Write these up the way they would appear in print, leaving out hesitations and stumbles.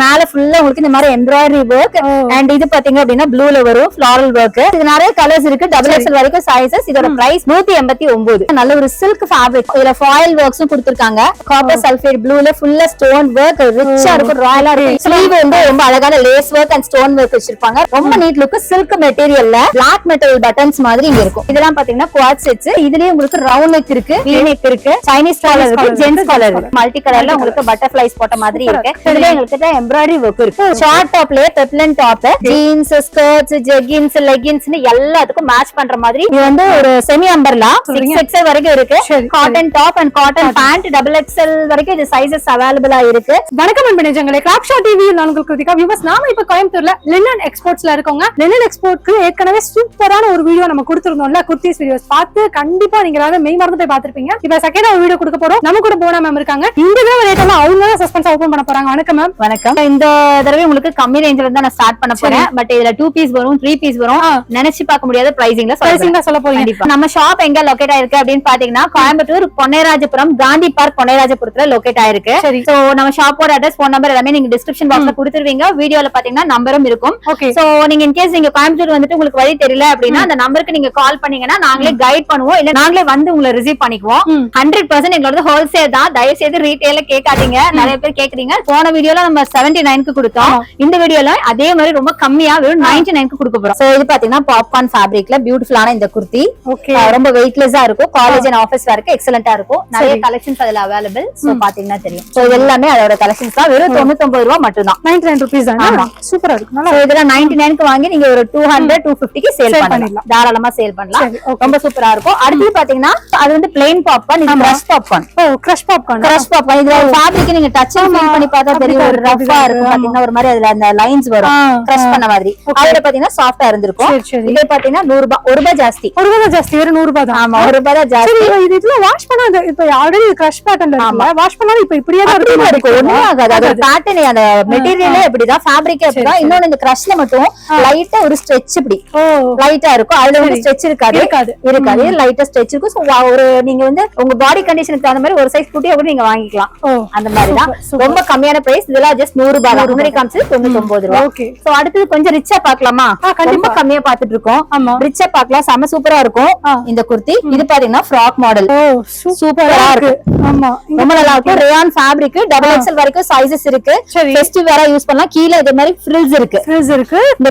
மேல ஃபுல்லா உங்களுக்கு இந்த மாதிரி எம்ப்ராய்டரி ஒர்க் அண்ட் இது பாத்தீங்க அப்படின்னா ப்ளூல வரும் ஃபிளாரல் ஒர்க். இது நிறைய கலர்ஸ் இருக்கு, டபுள் எக்ஸ்எல் வரைக்கும் சைஸஸ். இதோட பிரைஸ் 189. நல்ல ஒரு சில்க் ஃபேப்ரிக். இதுல ஃபாயில் ஒர்க்ஸும் கொடுத்திருக்காங்க. காப்பர் சல்ஃபேட் ப்ளூல ஃபுல்லா ஸ்டோன் ஒர்க், ரிச்சா இருக்கும், ராயலா இருக்கும். ஸ்லீவ் வந்து ரொம்ப அழகான lace work and stone work வச்சிருப்பாங்க. ரொம்ப நீட் லுக். சில்க் மெட்டீரியல்ல பிளாக் மெட்டல் பட்டன்ஸ் மாதிரி இங்க இருக்கும். இதெல்லாம் பாத்தீங்கன்னா குவாட் செட்ஸ். இதுலயே உங்களுக்கு ரவுண்ட் நெக் இருக்கு, வி நெக் இருக்கு, சைனீஸ் காலர் இருக்கு, ஜென்ஸ் காலர் இருக்கு. மல்டி கலர்ல உங்களுக்கு பட்டர்ஃப்ளைஸ் போட்ட மாதிரி இருக்கு. இதுல உங்களுக்கு எம்ப்ராய்டரி ஒர்க் இருக்கு. ஷார்ட் டாப்ல peplum top, jeans, skirts, jeggings, leggings எல்லாத்துக்கும் மேட்ச் பண்ற மாதிரி இது வந்து ஒரு செமி அம்பர்லா 6XL வரைக்கும் இருக்கு. Cotton top and cotton pant double XL வரைக்கும் இது சைஸஸ் அவைலபிளா இருக்கு. வணக்கம் அன்பனேஜங்களே, கிராப்ஷா டிவி நான் உங்களுக்கு கிருத்திகா. வியூவர்ஸ், நாம இப்ப கோயம்புத்தூர்ல லினன் எக்ஸ்போர்ட்ஸ்ல இருக்கோங்க. லினன் எக்ஸ்போர்ட்க்கு ஏற்கனவே சூப்பரான ஒரு வீடியோ நம்ம கொடுத்திருந்தோம்ல, குர்த்திஸ் வீடியோஸ் பார்த்து கண்டிப்பா நீங்க எல்லாரும் மெய் மறந்து போய் பாத்திருப்பீங்க. இப்ப செகண்ட் ஒரு வீடியோ கொடுக்க போறோம். நம்ம கூட போனா மேம் இருக்காங்க. இந்த தடவை ரேட் எல்லாம் அவங்க தான் சஸ்பென்ஸ் ஓபன் பண்ண போறாங்க. வணக்கம் மேம். வணக்கம். இந்த தடவை உங்களுக்கு கம்மி ரேஞ்சில இருந்து நான் ஸ்டார்ட் பண்ண போறேன். பட் இதுல 2 பீஸ் வரும், 3 பீஸ் வரும். நினைச்சு பார்க்க முடியாத பிரைசிங்ல சொல்ல போறீங்க. நம்ம ஷாப் எங்க லொகேட் ஆயிருக்கு அப்படின்னு பாத்தீங்கன்னா கோயம்புத்தூர் பொன்னைராஜபுரம், காந்தி பார்க் பொன்னைராஜபுரத்துல லொகேட் ஆயிருக்கு. சோ நம்ம ஷாப்போட அட்ரஸ், போன் நம்பர் எல்லாமே நீங்க டிஸ்கிரிப்ஷன் பாக்ஸ்ல கொடுத்துருவீங்க. வீடியோல பாத்தீங்கன்னா நம்பரும் இருக்கும். சோ நீங்க இன்கேஸ் நீங்க கோயம்புத்தூர் வந்துட்டு உங்களுக்கு வழி தெரியல அப்படின்னா அந்த நம்பருக்கு நீங்க கால் பண்ணீங்கன்னா நாங்களே கைட் பண்ணுவோம், இல்ல நாங்களே வந்து உங்களை ரிசீவ் பண்ணிக்குவோம். 100% எங்களோட ஹோல்சேல் தான். தயவு செய்து ரீட்டைல கேட்காதீங்க. நிறைய பேர் கேக்குறீங்க. போன வீடியோல நம்ம 79க்கு கொடுத்தோம். இந்த வீடியோல அதே மாதிரி ரொம்ப கம்மியா வெறும் 99க்கு கொடுக்க போறோம். சோ இது பாத்தீங்கன்னா பாப்கார்ன் ஃபேப்ரிக்ல பியூட்டிஃபுல்லான இந்த குர்த்தி. ரொம்ப வெயிட்லெஸ்ஸா இருக்கும். காலேஜ் அண்ட் ஆபீஸ் வரைக்கும் எக்ஸலென்ட்டா இருக்கும். நிறைய கலெக்ஷன்ஸ் அதுல அவைலபிள். சோ பாத்தீங்கன்னா தெரியும். சோ எல்லாமே அதோட கலெக்ஷன்ஸ் தான். வெறும் 99 ரூபாய் மட்டும் தான். 99 ரூபீஸ் தான். சூப்பரா இருக்கு. சோ இதெல்லாம் 99க்கு வாங்கி நீங்க ஒரு 200 250க்கு சேல் பண்ணலாம். தாராளமா சேல் பண்ணலாம். ரொம்ப சூப்பரா இருக்கும். அடுத்து பாத்தீங்கன்னா அது வந்து பிளைன் பாப்கார்ன், இது crush popcorn. Crush popcorn. Crush popcorn இதுல ஃபேப்ரிக் நீங்க டச் ஃபீல் பண்ணி பார்த்தா தெரியும். ஒரு ரஃப்பா இருக்கும் பாத்தீங்கன்னா, ஒரு மாதிரி அதுல அந்த லைன்ஸ் வரும் கிரஷ் பண்ண மாதிரி. அதுல பாத்தீங்கன்னா சாஃப்ட்டா இருந்திருக்கும். இது பாத்தீங்கன்னா 100 ரூபாய், 1 ரூபாய் ஜாஸ்தி. 1 ரூபாய் ஜாஸ்தி, வேற 100 ரூபாய் தான். ஆமா, 1 ரூபாய் தான் ஜாஸ்தி. இதுல வாஷ் பண்ணா இப்ப ஆல்ரெடி கிரஷ் பேட்டர்ன்ல இருக்குல, வாஷ் பண்ணா இப்ப இப்படியே தான் இருக்கும். ஒண்ணும் ஆகாது. அது பேட்டர்ன், அந்த மெட்டீரியலே இப்படிதான், ஃபேப்ரிக்கே இப்படிதான். இன்னொன்னு இந்த கிரஷ்ல மட்டும் லைட்டா ஒரு ஸ்ட்ரெச் இப்படி லைட்டா இருக்கும். அதுல வந்து ஸ்ட்ரெச் இருக்காது. லைட்டா ஸ்ட்ரெச் இருக்கும். சோ ஒரு நீங்க வந்து உங்க பாடி கண்டிஷனுக்கு தகுந்த மாதிரி ஒரு சைஸ் குட்டியா கூட நீங்க வாங்கிக்கலாம். அந்த மாதிரி தான். ரொம்ப கம்மியான பிரைஸ். இதெல்லாம் ஜஸ்ட் 100 ரூபாய் தான். முன்னாடி காமிச்சது 99 ரூபாய். சோ அடுத்து கொஞ்சம் ரிச்சா பார்க்கலாமா? ரொம்ப கம்மியா பாத்துட்டு இருக்கோம். ரிச்சா பார்க்கலாம். செம சூப்பரா இருக்கும் இந்த குர்த்தி. இது பாத்தீங்கன்னா ஃப்ராக் மாடல். சூப்பரா இருக்கு. ஆமா, ரொம்ப நல்லா இருக்கும். ரேயான் ஃபேப்ரிக், டபுள் எக்ஸ்எல் வரைக்கும் சைஸஸ் இருக்கு. ஃபெஸ்டிவ் வேற யூஸ் பண்ணலாம். கீழ இதே மாதிரி ஃப்ரில்ஸ் இருக்கு. இந்த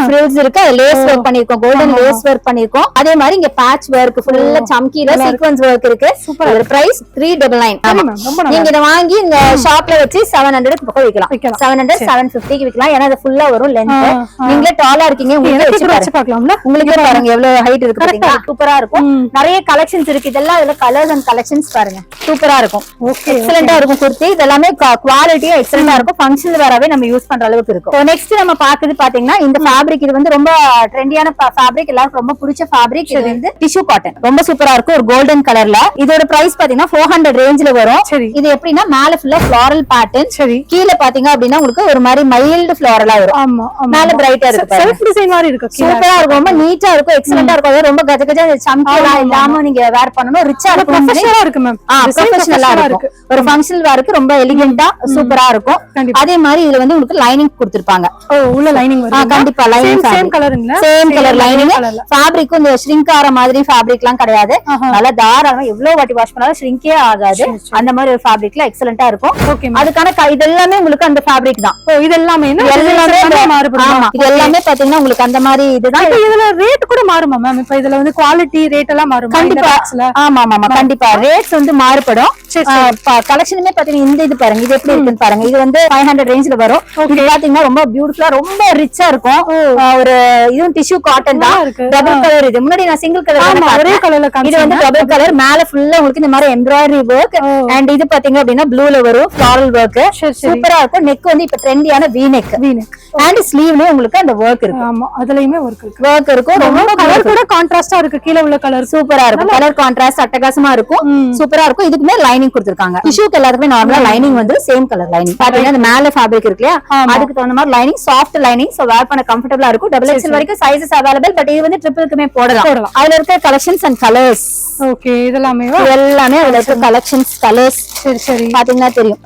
ஃப்ரில்ஸ் இருக்கு. லேஸ் ஒர்க் பண்ணிருக்கோம், கோல்டன் லேஸ் ஒர்க் பண்ணிருக்கோம். அதே மாதிரி இங்க பேட்ச் ஒர்க், ஃபுல்லா சம்கில சீக்வென்ஸ் ஒர்க் இருக்கு. இதோட பிரைஸ் 399. நீங்க இத வாங்கி இந்த ஷாப்ல வச்சு 700க்கு பக்கம் விக்கலாம். 700 750க்கு விக்கலாம். ஏன்னா இது ஃபுல்லா வரும் லெந்த். நீங்களே டாலா இருக்கீங்க, உங்களுக்கு வச்சு பார்க்கலாம்ல. உங்களுக்கு பாருங்க எவ்வளவு ஹைட் இருக்கு பாத்தீங்களா? சூப்பரா இருக்கும். நிறைய கலெக்ஷன்ஸ் இருக்கு. இதெல்லாம் இதுல கலர்ஸ் அண்ட் கலெக்ஷன்ஸ் பாருங்க. சூப்பரா இருக்கும். எக்ஸலென்ட்டா இருக்கும் குர்த்தி. இதெல்லாமே குவாலிட்டியா எக்ஸலென்ட்டா இருக்கும். ஃபங்க்ஷனல் வேறவே நம்ம யூஸ் பண்ற அளவுக்கு இருக்கும். சோ நெக்ஸ்ட் நம்ம பாக்குறது பாத்தீங்கன்னா இந்த ஃபேப்ரிக். இது வந்து ரொம்ப ட்ரெண்டியான ஃபேப்ரிக், எல்லாருக்கும் ரொம்ப பிடிச்ச ஃபேப்ரிக். இது வந்து டிஷ்யூ காட்டன். ரொம்ப சூப்பரா இருக்கும். ஒரு கோல்டன் கலர்ல. இதோட பிரைஸ் பாத்தீங்கன்னா 400 ரேஞ்ச்ல வரும். இது எப்படின்னா மேல ஃபுல்லா ஃப்ளாரல் பேட்டர்ன், கீழ பாத்தீங்க அப்படின்னா உங்களுக்கு ஒரு மாதிரி மைல்டு ஃப்ளாரலா வரும். மேல பிரைட்டா இருக்கு. செல்ஃப் டிசைன் மாதிரி இருக்கு. சூப்பரா இருக்கும். ரொம்ப நீட்டா இருக்கும். எக்ஸலென்ட்டா இருக்கும். ரொம்ப கஜகஜா சம்கிலா இல்லாம நீங்க வேர் பண்ணனும். ரிச்சா இருக்கும். ப்ரொஃபஷனலா இருக்கு மேம். ப்ரொஃபஷனலா இருக்கு. ஒரு ஃபங்க்ஷனல் வேருக்கு ரொம்ப எலிகென்ட்டா சூப்பரா இருக்கும். அதே மாதிரி இதுல வந்து உங்களுக்கு லைனிங் கொடுத்திருப்பாங்க. உள்ள லைனிங் வரும். கண்டிப்பா லைனிங் சேம் கலருங்க. Same colour lining. ஃபேப்ரிக் இந்த ஷ்ரிங்க் ஆற மாதிரி ஃபேப்ரிக்லாம் கிடையாது. நல்லா தாராளமா எவ்வளவு வாட்டி வாஷ் பண்ணாலும் ஷ்ரிங்கே ஆகாது. அந்த மாதிரி ஒரு ஃபேப்ரிக்ல எக்ஸலென்ட்டா இருக்கும். அதுக்கான இதெல்லாமே உங்களுக்கு அந்த ஃபேப்ரிக் தான். இது எல்லாமே மாறுபடும். இது எல்லாமே பாத்தீங்கன்னா உங்களுக்கு அந்த மாதிரி இதுதான். இதுல ரேட் கூட மாறுமா மேம்? இப்ப இதுல வந்து குவாலிட்டி ரேட் எல்லாம் மாறுமா? கண்டிப்பா. ஆமா ஆமா கண்டிப்பா ரேட்ஸ் வந்து மாறுபடும். கலெக்ஷனுமே பாத்தீங்கன்னா இந்த இது பாருங்க, இது எப்படி இருக்குன்னு பாருங்க. இது வந்து 500 ரேஞ்ச்ல வரும். இது பாத்தீங்கன்னா ரொம்ப பியூட்டிஃபுல்லா ரொம்ப ரிச்சா இருக்கும். ஒரு இதுவும் டிஷ்யூ காட்டன் தான். Double colour. இது முன்னாடி நான் சிங்கிள் கலர் ஒரே கலர்ல காமிச்சேன். இது வந்து டபுள் கலர். மேல ஃபுல்லா உங்களுக்கு இந்த மாதிரி எம்ப்ராய்டரி ஒர்க் அண்ட் இது பாத்தீங்க அப்படின்னா ப்ளூல வரும் ஃப்ளாரல் ஒர்க். சூப்பரா இருக்கும். நெக் வந்து இப்ப ட்ரெண்டியான வி நெக். அண்ட் ஸ்லீவ்லயே உங்களுக்கு அந்த ஒர்க் இருக்கு. ஆமா, அதுலயுமே ஒர்க் இருக்கும். ரொம்ப கலர் கூட கான்ட்ராஸ்டா இருக்கு. கீழ உள்ள கலர் சூப்பரா இருக்கும். கலர் கான்ட்ராஸ்ட் அட்டகாசமா இருக்கும். சூப்பரா இருக்கும். இதுக்குமே லைனிங் கொடுத்திருக்காங்க. டிஷ்யூக்கு எல்லாருக்குமே நார்மலா லைனிங் வந்து சேம் கலர் லைனிங். பாத்தீங்கன்னா இந்த மேல ஃபேப்ரிக் இருக்கு இல்லையா, அதுக்கு தகுந்த மாதிரி லைனிங், சாஃப்ட் லைனிங். சோ வேர் பண்ண கம்ஃபர்டபிளா இருக்கும். டபுள் எக்ஸ்எல் வரைக்கும் சைஸஸ் அவைலபிள். பட் இது வந்து ட்ரிபிள்க்குமே போடலாம். அதுல இருக்க கலெக்ஷன்ஸ் அண்ட் கலர்ஸ். ஓகே, இதெல்லாமே அதுல இருக்க கலெக்ஷன்ஸ் கலர்ஸ் பாத்தீங்கன்னா தெரியும்.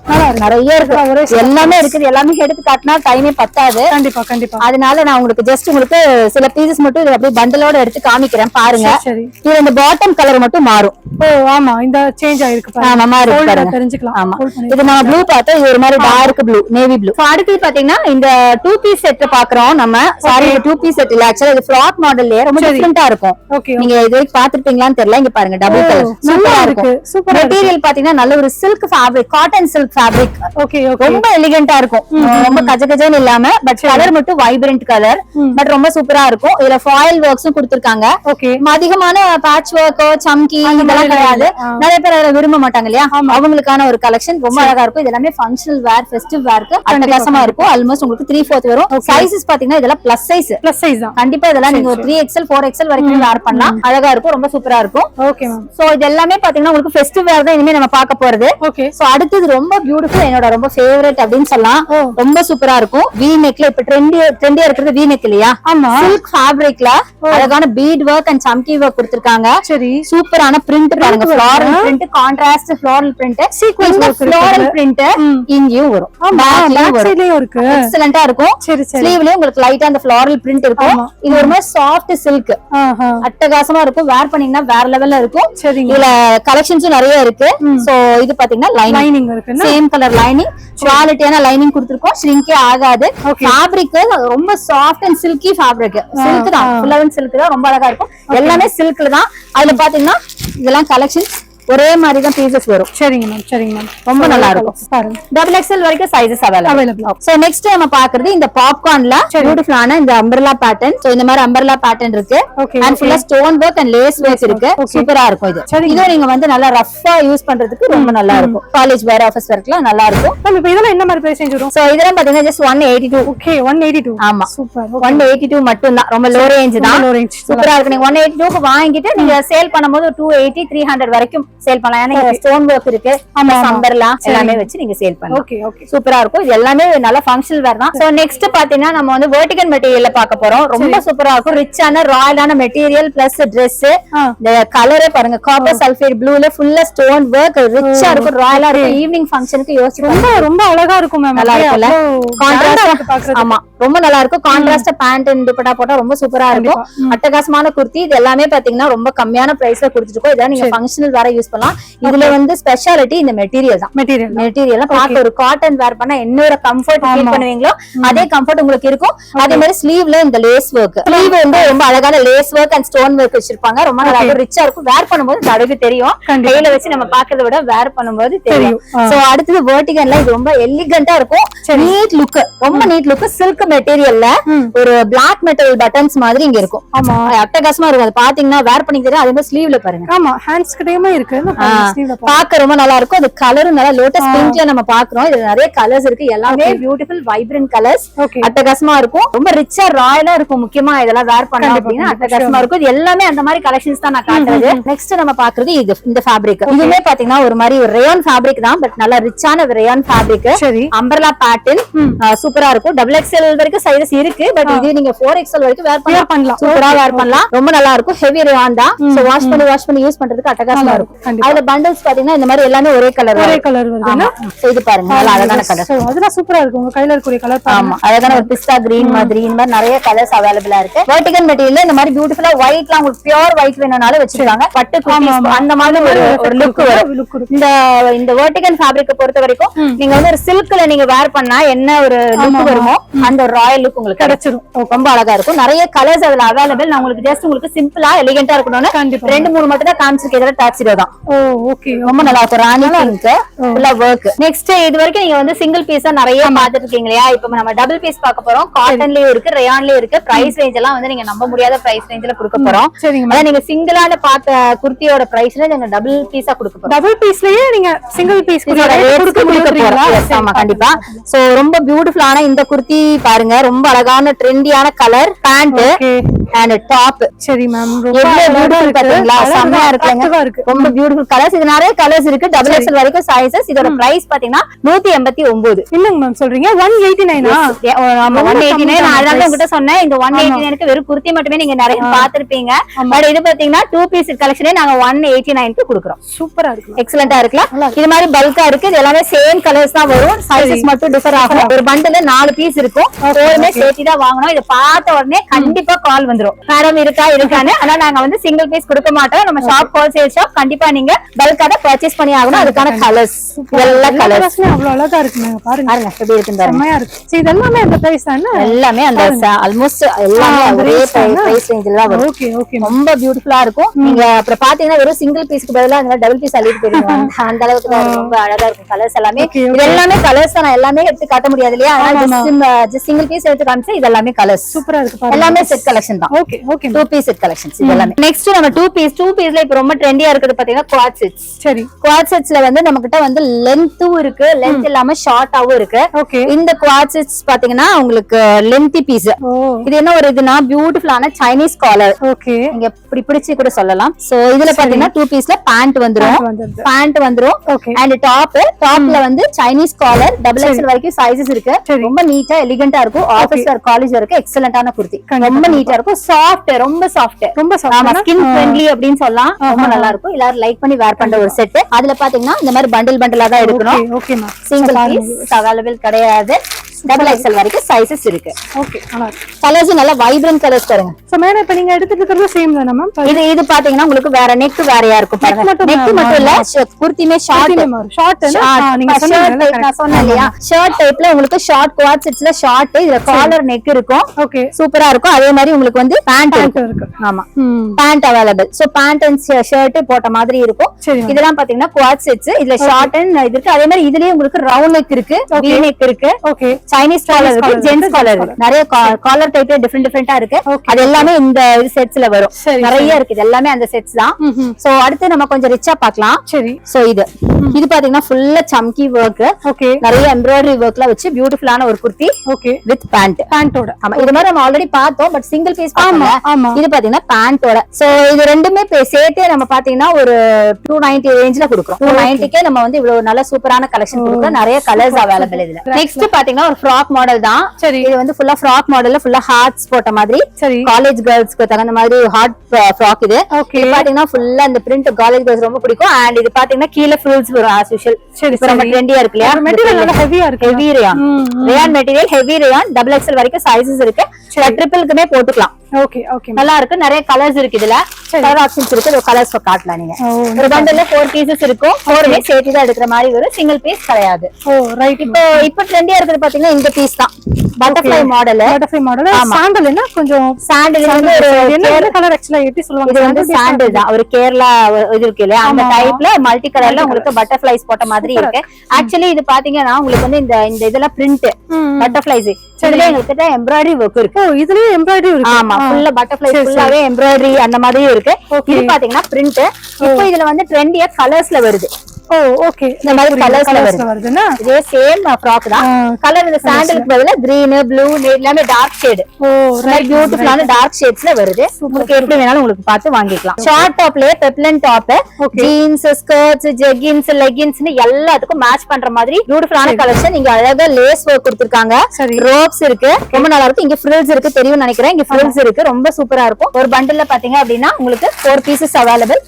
நிறைய இருக்கு. எல்லா எல்லாமே இருக்குது. எல்லாமே எடுத்து காட்டினா டைமே பத்தாது. கண்டிப்பா கண்டிப்பா. அதனால நான் உங்களுக்கு ஜஸ்ட் உங்களுக்கு சில பீசஸ் மட்டும் இது அப்படியே பண்டலோட எடுத்து காமிக்கிறேன் பாருங்க. சரி. இது இந்த பாட்டம் கலர் மட்டும் மாறும். ஓ ஆமா, இந்த சேஞ்ச் ஆயிருக்கு பாருங்க. ஆமா மாறி பாருங்க, தெரிஞ்சுக்கலாம். ஆமா. இது நம்ம ப்ளூ பார்த்தோம், இது ஒரு மாதிரி டார்க் ப்ளூ, நேவி ப்ளூ. அடுத்து பாத்தீங்கன்னா இந்த 2 பீஸ் செட் பாக்குறோம் நம்ம. சாரி, 2 பீஸ் செட் இல்ல, ஆக்சுவலா இது ஃப்ராக் மாடல்ல ரொம்ப டிஃபரெண்டா இருக்கும். ஓகே, நீங்க இது வரைக்கும் பாத்துருப்பீங்களான்னு தெரியல. இங்க பாருங்க, டபுள் கலர் சூப்பரா இருக்கு. சூப்பர் மெட்டீரியல் பாத்தீங்கன்னா நல்ல ஒரு silk fabric, cotton silk fabric. Okay, ரொம்ப எலிகென்ட்டா இருக்கும். ரொம்ப கஜகஜன்னு இல்லாம, பட் கலர் மட்டும் வைப்ரண்ட் கலர், பட் ரொம்ப சூப்பரா இருக்கும். இதுல ஃபாயில் ஒர்க்ஸும் கொடுத்திருக்காங்க. ஓகே, அதிகமான பேட்ச் ஒர்க்கோ சம்கி இதெல்லாம் கிடையாது. நிறைய பேர் அதை விரும்ப மாட்டாங்க இல்லையா, அவங்களுக்கான ஒரு கலெக்ஷன் ரொம்ப அழகா இருக்கும். இது எல்லாமே ஃபங்க்ஷனல் வேர், ஃபெஸ்டிவ் வேர்க்கு அட்டகாசமா இருக்கும். ஆல்மோஸ்ட் உங்களுக்கு 3/4 வரும். சைஸஸ் பாத்தீங்கன்னா இதெல்லாம் பிளஸ் சைஸ் தான். கண்டிப்பா இதெல்லாம் நீங்க 3XL 4XL வரைக்கும் வேர் பண்ணலாம். அழகா இருக்கும், ரொம்ப சூப்பரா இருக்கும். Okay ma'am. சோ இது எல்லாமே பாத்தீங்கன்னா உங்களுக்கு ஃபெஸ்டிவ் வேர் தான் இனிமே நம்ம பார்க்க போறது. ஓகே. சோ அடுத்தது ரொம்ப பியூட்டிஃபுல், என்னோட ரொம்ப ஃபேவரட் அப்படின்னு சொல்லலாம். ரொம்ப சூப்பரா இருக்கும். வி நெக்ல இப்ப ட்ரெண்டியா இருக்கிறது வி நெக் இல்லையா? ஆமா. சில்க் ஃபேப்ரிக்ல அழகான பீட் ஒர்க் அண்ட் சம்கி ஒர்க் கொடுத்திருக்காங்க. சரி, சூப்பரான பிரிண்ட் பாருங்க, floral print, contrast floral print, sequence floral print இங்கேயும் வரும். பேக் சைடுலயும் இருக்கு. எக்ஸலென்ட்டா இருக்கும். ஸ்லீவ்லயும் உங்களுக்கு லைட்டா அந்த ஃப்ளாரல் பிரிண்ட் இருக்கும். இது ஒரு மாதிரி சாஃப்ட் சில்க், அட்டகாசமா இருக்கும். வேர் பண்ணீங்கன்னா வேற லெவல்ல இருக்கும். இதுல கலெக்ஷன்ஸும் நிறைய இருக்கு. சோ இது பாத்தீங்கன்னா லைனிங் இருக்கு, சேம் கலர் லைனிங், குவாலிட்டியான லைனிங் கொடுத்திருக்கோம். ஷ்ரிங்கே ஆகாது. ஃபேப்ரிக் ரொம்ப soft and silky fabric, silk தான், ஃபுல் அண்ட் சில்க் தான். ரொம்ப அழகா இருக்கும். எல்லாமே சில்க்ல தான். அதுல பாத்தீங்கன்னா இதெல்லாம் கலெக்ஷன் ஒரே மாதிரி தான் பீசஸ் வரும். சரிங்க மேம், சரிங்க மேம், ரொம்ப நல்லா இருக்கும். பாருங்க, டபுள் எக்ஸ்எல் வரைக்கும் சைஸஸ் அவைலபிள். சோ நெக்ஸ்ட் நம்ம பாக்குறது இந்த பாப்கார்ன்ல பியூட்டிஃபுல்லான இந்த அம்பர்லா பேட்டர்ன். சோ இந்த மாதிரி அம்பர்லா பேட்டர்ன் இருக்கு. அண்ட் ஃபுல்லா stone work and lace work இருக்கு. சூப்பரா இருக்கும் இது. இது நீங்க வந்து நல்லா ரஃப்பா யூஸ் பண்றதுக்கு ரொம்ப நல்லா இருக்கும். காலேஜ் வேர், ஆபீஸ் வேர்க்குலாம் நல்லா இருக்கும். மேம் இப்போ இதெல்லாம் என்ன மாதிரி பிரைஸ் ரேஞ்ச் வரும்? சோ இதெல்லாம் பாத்தீங்கன்னா ஜஸ்ட் 182. ஓகே, 182. ஆமா, சூப்பர். 182 மட்டும் தான், ரொம்ப லோ ரேஞ்ச் தான். லோ ரேஞ்ச் சூப்பரா இருக்கு. நீங்க 182 க்கு வாங்கிட்டு நீங்க சேல் பண்ணும்போது 280 300 வரைக்கும் சேல் பண்ணலாம். ஏன்னா ஸ்டோன் ஒர்க் இருக்கு, அம்பர்லா எல்லாமே வச்சு நீங்க சேல் பண்ணலாம். ஓகே, ஓகே, சூப்பரா இருக்கும். இது எல்லாமே நல்ல ஃபங்க்ஷனல் வேர் தான். சோ நெக்ஸ்ட் பாத்தீங்கன்னா நம்ம வந்து வெர்டிகல் மெட்டீரியல்ல பார்க்க போறோம். ரொம்ப சூப்பரா இருக்கும். ரிச்சான ராயலான மெட்டீரியல் பிளஸ் Dress. இந்த கலரே பாருங்க, காப்பர் சல்ஃபேட் ப்ளூல ஃபுல்லா ஸ்டோன் ஒர்க், ரிச்சா இருக்கும், ராயலா இருக்கும். ஈவினிங் ஃபங்க்ஷனுக்கு யோசிச்சு ரொம்ப ரொம்ப அழகா இருக்கும் மேம். நல்லா இருக்குல்ல, கான்ட்ராஸ்ட். ஆமா, ரொம்ப நல்லா இருக்கும். கான்ட்ராஸ்டா பேண்ட் அண்ட் துப்பட்டா போட்டா ரொம்ப சூப்பரா இருக்கும். அட்டகாசமான குர்த்தி. இது எல்லாமே பாத்தீங்கன்னா ரொம்ப கம்மியான பிரைஸ்ல கொடுத்துட்டு இருக்கோம். இதை நீங்க ஃபங்க்ஷனல் வேற யூஸ் பண்ணலாம். இதுல வந்து ஸ்பெஷாலிட்டி இந்த மெட்டீரியல் தான். மெட்டீரியல் பார்க்க ஒரு காட்டன் வேர் பண்ணா என்ன கம்ஃபர்ட் ஃபீல் பண்ணுவீங்களோ அதே கம்ஃபர்ட் உங்களுக்கு இருக்கும். அதே மாதிரி ஸ்லீவ்ல இந்த லேஸ் ஒர்க், ஸ்லீவ் வந்து ரொம்ப அழகான lace work and stone work வச்சிருப்பாங்க. ரொம்ப நல்லா ரிச்சா இருக்கும். வேர் பண்ணும்போது இந்த அழகு தெரியும். கையில வச்சு நம்ம பாக்கிறத விட வேர் பண்ணும்போது தெரியும். சோ அடுத்தது வெர்டிகல்ல இது ரொம்ப எலிகண்டா இருக்கும். நீட் லுக், ரொம்ப நீட் லுக். சில்க் மெட்டீரியல்ல ஒரு பிளாக் மெட்டல் பட்டன்ஸ் மாதிரி இங்க இருக்கும். ஆமா, அட்டகாசமா இருக்கும். அது பாத்தீங்கன்னா வேர் பண்ணி தெரியும். அதே மாதிரி ஸ்லீவ்ல பாருங்க. ஆமா, ஹேண்ட்ஸ் கிட்டயுமே இருக்கு. பாக்க ரொம்ப நல்லா இருக்கும். அது கலரும் நல்லா லோட்டஸ் பிங்க்ல நம்ம பாக்குறோம். இதுல நிறைய கலர்ஸ் இருக்கு. எல்லாமே பியூட்டிஃபுல் வைப்ரண்ட் கலர்ஸ். அட்டகாசமா இருக்கும். ரொம்ப ரிச்சா ராயலா இருக்கும். முக்கியமா இதெல்லாம் வேர் பண்ணோம் அப்படின்னா அட்டகாசமா இருக்கும். இது எல்லாமே அந்த மாதிரி கலெக்ஷன்ஸ் தான் நான் காட்டுறது. நெக்ஸ்ட் நம்ம பாக்குறது இது, இந்த ஃபேப்ரிக். இதுமே பாத்தீங்கன்னா ஒரு மாதிரி ஒரு ரேயான் ஃபேப்ரிக் தான், பட் நல்லா ரிச்சான ரேயான் ஃபேப்ரிக். அம்பர்லா பேட்டர்ன் சூப்பரா இருக்கும். டபுள் எக்ஸ்எல் வரைக்கும் சைஸஸ் இருக்கு. பட் இது நீங்க 4XL வரைக்கும் வேர் பண்ணலாம். சூப்பரா வேர் பண்ணலாம். ரொம்ப நல்லா இருக்கும். ஹெவி ரேயான் தான். சோ வாஷ் பண்ணி யூஸ் பண்றதுக்கு அட்டகாசமா இருக்கும். அதுல பண்டல்ஸ் பாத்தீங்கன்னா இந்த மாதிரி எல்லாமே ஒரே கலர் வருதுன்னா இது பாருங்க, நல்ல அழகான கலர். அதெல்லாம் சூப்பரா இருக்கும். உங்க கையில இருக்கிற கலர் ஆமா, அழகான ஒரு பிஸ்தா கிரீன் மாதிரி இந்த மாதிரி நிறைய கலர்ஸ் அவைலபிளா இருக்கு. வெர்டிகல் மெட்டீரியல்ல இந்த மாதிரி பியூட்டிஃபுல்லா ஒயிட்லாம் உங்களுக்கு பியூர் ஒயிட் வேணும்னாலும் வச்சிருக்காங்க. பட்டு அந்த மாதிரி ஒரு லுக் வரும். இந்த வெர்டிகல் ஃபேப்ரிக் பொறுத்த வரைக்கும் நீங்க வந்து ஒரு சில்க்ல நீங்க வேர் பண்ணா என்ன ஒரு லுக் வருமோ அந்த ஒரு ராயல் லுக் உங்களுக்கு கிடைச்சிரும். ரொம்ப அழகா இருக்கும். நிறைய கலர்ஸ் அதுல அவைலபிள். நான் உங்களுக்கு ஜஸ்ட் உங்களுக்கு சிம்பிளா எலிகென்ட்டா இருக்கணும்னு 2-3 மட்டும் தான் காமிச்சிருக்கேன். இதெல்லாம் டாக்ஸிடோ தான். ஓகே, ரொம்ப நல்லா இருக்கும். ராணி பிங்க் ஃபுல்லா வர்க். நெக்ஸ்ட் இது வரைக்கும் நீங்க வந்து சிங்கிள் பீஸா நிறைய பாத்துட்டு இருக்கீங்க இல்லையா? இப்போ நம்ம டபுள் பீஸ் பார்க்க போறோம். காட்டன்லயும் இருக்கு, ரேயான்லயும் இருக்கு. பிரைஸ் ரேஞ்ச் எல்லாம் வந்து நீங்க நம்ப முடியாத பிரைஸ் ரேஞ்ச்ல கொடுக்க போறோம். அதான் நீங்க சிங்கிளான பார்த்த குர்த்தியோட பிரைஸ்ல நீங்க டபுள் பீஸா கொடுக்க போறோம். டபுள் பீஸ்லயே நீங்க சிங்கிள் பீஸ் கொடுக்க போறோம். ஆமா, கண்டிப்பா. சோ ரொம்ப பியூட்டிஃபுல்லான இந்த குர்த்தி பாருங்க. ரொம்ப அழகான ட்ரெண்டியான கலர் பேண்ட். And top. சரி மேம், பாத்தீங்களா, செம்மையா இருக்கு, ரொம்ப பியூட்டிஃபுல் கலர்ஸ். இது நிறைய கலர்ஸ் இருக்கு, டபுள் எக்ஸ்எல் வரைக்கும் சைஸஸ். இதோட பிரைஸ் பாத்தீங்கன்னா 189. இல்லங்க மேம் சொல்றீங்க 189? 189. அதனால உங்ககிட்ட சொன்னேன், இந்த 189க்கு வெறும் குர்த்தி மட்டுமே நீங்க நிறைய பாத்திருப்பீங்க. பட் இது பாத்தீங்கன்னா 2 பீஸ் கலெக்ஷனே நாங்க 189க்கு கொடுக்குறோம். சூப்பரா இருக்கு, எக்ஸலென்ட்டா இருக்குல. இது மாதிரி பல்கா இருக்கு, இது எல்லாமே சேம் கலர்ஸ் தான் வரும், சைஸஸ் மட்டும் டிஃபர் ஆகும். ஒரு பண்டில்ல 4 பீஸ் இருக்கும், ஒவ்வொருமே சேர்த்து தான் வாங்கணும். இத பார்த்த உடனே கண்டிப்பா கால் வந்துரும், மேடம் இருக்கா இருக்கான்னு. ஆனா நாங்க வந்து சிங்கிள் பீஸ் கொடுக்க மாட்டோம். நம்ம ஷாப் ஹோல்சேல் ஷாப், கண்டிப்பா நீங்க பல்கா தான் பர்ச்சேஸ் பண்ணி ஆகணும். அதுக்கான கலர்ஸ் எல்லா கலர்ஸ் அவ்வளவு அழகா இருக்கு. பாருங்க பாருங்க எப்படி இருக்கு பாருங்க, செமையா இருக்கு. சரி, இது எல்லாமே அந்த பிரைஸ் தானே? எல்லாமே அந்த ஆல்மோஸ்ட் எல்லாமே ஒரே பிரைஸ் ரேஞ்சில தான் வரும். ஓகே ஓகே, ரொம்ப பியூட்டிஃபுல்லா இருக்கும். நீங்க அப்புறம் பாத்தீங்கன்னா வெறும் சிங்கிள் பீஸ்க்கு பதிலா அந்த டபுள் பீஸ் அள்ளிட்டு போயிருவாங்க. அந்த அளவுக்கு தான் ரொம்ப அழகா இருக்கும் கலர்ஸ் எல்லாமே. இது எல்லாமே கலர்ஸ் தான், எல்லாமே எடுத்து காட்ட முடியாது இல்லையா, அதனால ஜஸ்ட் சிங்கிள் பீஸ் எடுத்து காமிச்சா இது எல்லாமே கலர்ஸ். சூப்பரா இருக்கு பாருங்க, எல்லாமே செட் கலெக்ஷன் தான். Okay okay, 2 piece set collections இது எல்லாமே. நெக்ஸ்ட் நம்ம 2 பீஸ்ல இப்ப ரொம்ப ட்ரெண்டியா இருக்குது பாத்தீங்கன்னா குவாட் செட்ஸ். சரி, குவாட் செட்ஸ்ல வந்து நம்ம கிட்ட வந்து லென்த்தும் இருக்கு, லென்த் இல்லாம ஷார்ட்டாவும் இருக்கு. ஓகே, இந்த குவாட் செட்ஸ் பாத்தீங்கன்னா உங்களுக்கு லென்த்தி பீஸ். இது என்ன ஒரு இதுனா பியூட்டிஃபுல்லான சைனீஸ் காலர். ஓகே, நீங்க இப்படி பிடிச்சு கூட சொல்லலாம். சோ இதுல பாத்தீங்கன்னா 2 பீஸ்ல பேண்ட் வந்துரும் அண்ட் டாப்ல வந்து சைனீஸ் காலர், டபுள் எக்ஸ்எல் வரைக்கும் சைஸஸ் இருக்கு. ரொம்ப நீட்டா எலிகண்டா இருக்கும், ஆபீஸ் வேர் காலேஜ் வரைக்கும் எக்ஸலென்ட்டான குர்த்தி. ரொம்ப நீட்டா இருக்கும், சாஃப்ட், ரொம்ப சாஃப்ட், ஆமா ஸ்கின் ஃப்ரெண்ட்லி அப்படின்னு சொல்லலாம். ரொம்ப நல்லா இருக்கும், எல்லாரும் லைக் பண்ணி வேர் பண்ற ஒரு செட். அதுல பாத்தீங்கன்னா இந்த மாதிரி பண்டிலா தான் எடுக்கணும். ஓகேமா, சிங்கிள் பீஸ் அவைலபிள் கிடையாது, டபுள் எக்ஸ்எல் வரைக்கும் சைஸஸ் இருக்கு. ஓகே, நல்லா கலர்ஸ் நல்ல வைப்ரன்ட் கலர்ஸ் பாருங்க. சோ மேடம் இப்ப நீங்க எடுத்துட்டு இருக்கிறது சேம் தானா மேம்? இது பாத்தீங்கன்னா உங்களுக்கு வேற நெக் வேறயா இருக்கும் பாருங்க. நெக் மட்டும் இல்ல, குர்த்திமே ஷார்ட் நீங்க சொன்ன இல்லையா, ஷார்ட் டைப்ல உங்களுக்கு ஷார்ட் குவாட் செட்ஸ்ல ஷார்ட், இதுல காலர் நெக் இருக்கும். ஓகே, சூப்பரா இருக்கும். அதே மாதிரி உங்களுக்கு வந்து பேண்ட் இருக்கு. ஆமா, pant available. So pant and shirt போட்ட மாதிரி இருக்கும். இதெல்லாம் பாத்தீங்கன்னா குவாட் செட்ஸ். இதுல ஷார்ட் அண்ட் இது இருக்கு. அதே மாதிரி இதுலயே உங்களுக்கு ரவுண்ட் நெக் இருக்கு, வி நெக் இருக்கு, ஓகே, சைனீஸ் காலர் இருக்கு, ஜென்ஸ் காலர் இருக்கு. நிறைய காலர் டைப்ல டிஃபரெண்டா இருக்கு. அது எல்லாமே இந்த செட்ஸ்ல வரும். நிறைய இருக்கு, இது எல்லாமே அந்த செட்ஸ் தான். சோ அடுத்து நம்ம கொஞ்சம் ரிச்சா பார்க்கலாம். சரி, சோ இது பாத்தீங்கன்னா ஃபுல்லா சம்கி வர்க். ஓகே, நிறைய எம்ப்ராய்டரி வர்க்ல வச்சு பியூட்டிஃபுல்லான ஒரு குர்த்தி. Okay, with பேண்டோட. ஆமா, இது மாதிரி நம்ம ஆல்ரெடி பார்த்தோம், பட் சிங்கிள் பீஸ் பார்த்தோம். இது பாத்தீங்கன்னா பேண்டோட. சோ இது ரெண்டுமே சேர்த்து நம்ம பாத்தீங்கன்னா ஒரு 290 ரேஞ்ச்ல கொடுக்குறோம். 290க்கே நம்ம வந்து இவ்வளவு நல்ல சூப்பரான கலெக்ஷன் கொடுக்குறோம். நிறைய கலர்ஸ் அவைலபிள் இதுல. நெக்ஸ்ட் பாத்தீங்கன்னா ஒரு ஃப்ராக் மாடல் தான். சரி, இது வந்து ஃபுல்லா ஃப்ராக் மாடல்ல ஃபுல்லா ஹார்ட்ஸ் போட்ட மாதிரி. சரி, காலேஜ் கேர்ள்ஸ்க்கு தகுந்த மாதிரி ஹார்ட் ஃப்ராக் இது. ஓகே, பாத்தீங்கன்னா ஃபுல்லா அந்த பிரிண்ட் காலேஜ் கேர்ள்ஸ் ரொம்ப பிடிக்கும். அண்ட் இது பாத்தீங்கன்னா கீழ ஃப்ரில்ஸ் வரும் as usual. சரி, ரொம்ப ட்ரெண்டியா இருக்கு இல்லையா. மெட்டீரியல் நல்லா ஹெவியா இருக்கு, heavy rayon material, heavy rayon, double XL வரைக்கும் சைஸஸ் இருக்கு. ட்ரிபிள்க்குமே போட்டுக்கலாம். ஓகே ஓகே, நல்லா இருக்கு. நிறைய கலர்ஸ் இருக்கு இதுல, கலர் ஆப்ஷன்ஸ் இருக்கு. இந்த கலர்ஸ் காட்டலாம் நீங்க. ஒரு பண்டல்ல 4 பீசஸ் இருக்கும், 4மே சேர்த்து தான் எடுக்கிற மாதிரி ஒரு சிங்கிள் பீஸ் கிடையாது. ஓ ரைட். இப்போ ட்ரெண்டியா இருக்குது பாத்தீங்கன்னா இந்த பீஸ் தான், பட்டர்ஃப்ளை மாடல். சாண்டல் என்ன கொஞ்சம் சாண்டல் வந்து ஒரு என்ன கலர் ஆக்சுவலா எப்படி சொல்லுவாங்க, இது வந்து சாண்டல் தான். ஒரு கேரளா இது இருக்கு இல்லையா, அந்த டைப்ல மல்டி கலர்ல உங்களுக்கு பட்டர்ஃப்ளைஸ் போட்ட மாதிரி இருக்கு. ஆக்சுவலி இது பாத்தீங்கன்னா உங்களுக்கு வந்து இந்த இதெல்லாம் பிரிண்ட் பட்டர்ஃப்ளைஸ். இதுல எங்களுக்கு எம்ப்ராய்டரி வர்க் இருக்கு. இதுலயே எம்ப்ராய்டரி இருக்கு. ஆமா, ஃபுல்லா பட்டர்ஃப்ளை, ஃபுல்லாவே எம்ப்ராய்டரி அந்த மாதிரியும் இருக்கு. இது பாத்தீங்கன்னா பிரிண்ட். இப்போ இதுல வந்து ட்ரெண்டியா கலர்ஸ்ல வருது. ஓ ஓகே, இந்த மாதிரி கலர்ஸ்ல வருதுன்னா இதே சேம் ஃப்ராக் தான். கலர் இந்த சாண்டலுக்கு பதிலா கிரீன், ப்ளூ, எல்லாமே டார்க் ஷேட். ஓ ரைட், பியூட்டிஃபுல்லான டார்க் ஷேட்ஸ்ல வருது. உங்களுக்கு எப்படி வேணாலும் உங்களுக்கு பார்த்து வாங்கிக்கலாம். ஷார்ட் டாப்லயே peplum top, jeans, skirts, jeggings, லெகின்ஸ்னு எல்லாத்துக்கும் மேட்ச் பண்ற மாதிரி பியூட்டிஃபுல்லான கலெக்ஷன். இங்க அழகா லேஸ் வர்க் கொடுத்திருக்காங்க, ரோப்ஸ் இருக்கு, ரொம்ப நல்லா இருக்கு. இங்க ஃப்ரில்ஸ் இருக்கு, தெரியும் நினைக்கிறேன். இங்க ஃப்ரில்ஸ் இருக்கு, ரொம்ப சூப்பரா இருக்கும். ஒரு பண்டில்ல பாத்தீங்க அப்படின்னா உங்களுக்கு 4 பீசஸ் அவைலபிள்.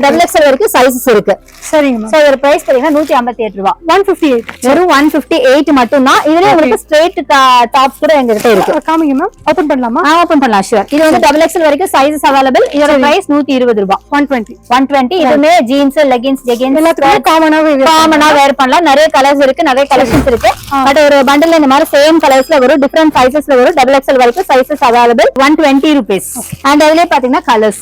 டபுள் எக்ஸ்எல் வரைக்கும் சைஸஸ் இருக்கு. சரிங்க. சோ இதோட பிரைஸ் பாத்தீங்கன்னா 158 ரூபாய். 158, வெறும் 158 மட்டும் தான். இதுல உங்களுக்கு ஸ்ட்ரைட் டாப்ஸ் கூட எங்க கிட்ட இருக்கு. காமிங்க மேம், ஓபன் பண்ணலாமா? ஓபன் பண்ணலாம், ஷூர். இது வந்து டபுள் எக்ஸ்எல் வரைக்கும் சைஸஸ் அவைலபிள். இதோட பிரைஸ் 120 ரூபாய். 120. இதுமே ஜீன்ஸ், லெகின்ஸ், ஜெகின்ஸ் எல்லாத்துக்கும் காமனா வேர் பண்ணலாம். நிறைய கலர்ஸ் இருக்கு, நிறைய கலெக்ஷன்ஸ் இருக்கு. பட் ஒரு பண்டில் இந்த மாதிரி சேம் கலர்ஸ்ல வரும், டிஃபரெண்ட் சைஸஸ்ல வரும். டபுள் எக்ஸ்எல் வரைக்கும் சைஸஸ் அவைலபிள். 120 rupees. அண்ட் அதுலயே பாத்தீங்கன்னா கலர்ஸ்.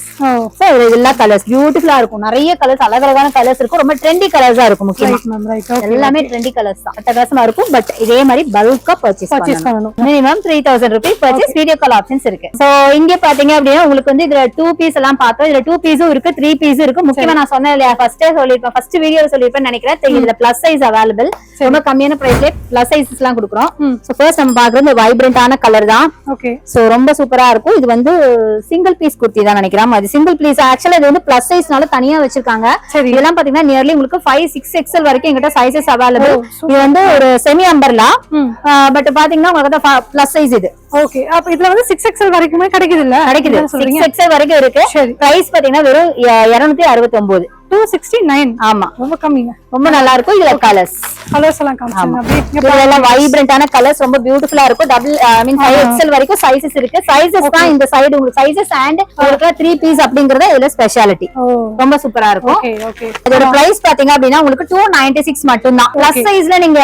சோ இதெல்லாம் கலர்ஸ் பியூட்டிஃபுல்லா இருக்கும். நிறைய கலர்ஸ், அழகழகான கலர்ஸ் இருக்கும். ரொம்ப ட்ரெண்ட் ட்ரெண்டி கலர்ஸா இருக்கும் முக்கியமா. Right ma'am, right. Okay. எல்லாமே ட்ரெண்டி கலர்ஸ் தான். அட்டகாசமா இருக்கும். பட் இதே மாதிரி பல்கா பர்ச்சேஸ் பண்ணணும். Minimum 3000 rupees purchase. Video call options இருக்கு. சோ இங்க பாத்தீங்க அப்படின்னா உங்களுக்கு வந்து இதுல 2 பீஸ் எல்லாம் பார்த்தோம். இதுல 2 பீஸும் இருக்கு, 3 பீஸும் இருக்கு. முக்கியமா நான் சொன்னேன் இல்லையா, ஃபர்ஸ்டே சொல்லிருப்பேன், ஃபர்ஸ்ட் வீடியோல சொல்லிருப்பேன் நினைக்கிறேன். இதுல பிளஸ் சைஸ் அவைலபிள். ரொம்ப கம்மியான பிரைஸ்ல பிளஸ் சைஸஸ் எல்லாம் கொடுக்குறோம். சோ ஃபர்ஸ்ட் நம்ம பாக்குறது இந்த வைப்ரண்டான கலர் தான். ஓகே. சோ ரொம்ப சூப்பரா இருக்கும். இது வந்து சிங்கிள் பீஸ் குர்த்தி தான் நினைக்கிறேன். அது சிங்கிள் பீஸ். ஆக்சுவலா இது வந்து பிளஸ் சைஸ்னால தனியா வச்சிருக்காங்க. இதெல்லாம் பாத்தீங்கன்னா நியர்லி உங்களுக்கு 5-6 XL வரைக்கும் எங்கிட்ட சைஸஸ் அவைலபிள். இது வந்து ஒரு செமி அம்பர்லா. பட் பாத்தீங்கன்னா உங்களுக்கு பிளஸ் சைஸ் இது. ஓகே. அப்ப இதுல வந்து 6XL வரைக்குமே கிடைக்குது இல்ல? கிடைக்குது. 6XL வரைக்கும் இருக்கு. பிரைஸ் பாத்தீங்கன்னா வெறும் 269. 269. ஆமா, ரொம்ப கம்மிங்க. ரொம்ப நல்லா இருக்கும். இதுல கலர்ஸ் எல்லாம் காமிச்சாங்க. இதுல வைப்ரண்டான கலர்ஸ் ரொம்ப பியூட்டிஃபுல்லா இருக்கும். டபுள் 5XL வரைக்கும் சைஸஸ் இருக்கு. சைஸஸ் தான் இந்த சைடு உங்களுக்கு சைஸஸ் அண்ட் உங்களுக்கு 3 பீஸ் அப்படிங்கறது இதுல ஸ்பெஷாலிட்டி. ரொம்ப சூப்பரா இருக்கும். இதோட பிரைஸ் பாத்தீங்க அப்படின்னா உங்களுக்கு 296 மட்டும் தான். பிளஸ் சைஸ்ல நீங்க